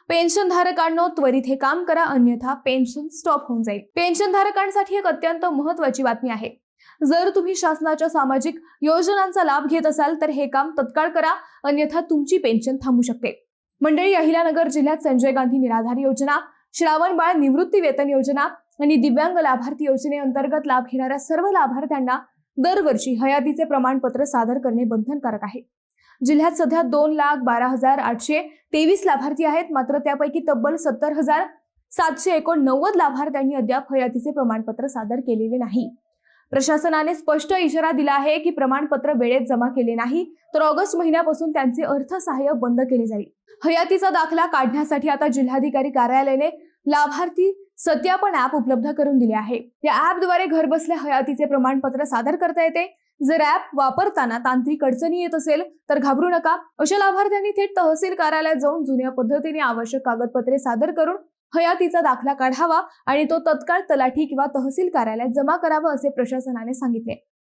पेन्शनधारकांनो त्वरित हे काम करा, अन्यथा पेन्शन स्टॉप होऊन जाईल। पेन्शनधारकांसाठी एक अत्यंत महत्त्वाची बातमी आहे। जर तुम्ही शासनाच्या सामाजिक योजनांचा लाभ घेत असाल तर हे काम तत्काळ करा, अन्यथा तुमची पेन्शन थांबू शकते। मंडळी, अहिल्यानगर जिल्ह्यात संजय गांधी निराधार योजना, श्रावणबाळ निवृत्ती वेतन योजना आणि दिव्यांग लाभार्थी योजनेअंतर्गत लाभ घेणाऱ्या सर्व लाभार्थ्यांना दरवर्षी हयातीचे प्रमाणपत्र सादर करणे बंधनकारक आहे। जिल्ह्यात सध्या 2,12,823 लाभार्थी आहेत, मात्र त्यापैकी तब्बल 70,789 लाभार्थ्यांनी अद्याप हयातीचे प्रमाणपत्र सादर केलेले नाही। प्रशासनाने स्पष्ट इशारा दिला आहे की प्रमाणपत्र वेळेत जमा केले नाही तर ऑगस्ट महिन्यापासून त्यांचे अर्थसहाय्य बंद केले जाईल। हयातीचा दाखला काढण्यासाठी आता जिल्हाधिकारी कार्यालयाने लाभार्थी सत्यापन ऍप उपलब्ध करून दिले आहे। या ऍपद्वारे घरबसल्या हयातीचे प्रमाणपत्र सादर करता येते। जर ऍप वापरताना तांत्रिक अडचणी येत असेल तर घाबरू नका। अशा लाभार्थ्यांनी थेट तहसील कार्यालयात जाऊन जुन्या पद्धतीने आवश्यक कागदपत्रे सादर करून हयातीचा दाखला काढावा आणि तो तत्काळ तलाठी किंवा तहसील कार्यालयात जमा करावा असे प्रशासनाने सांगितले।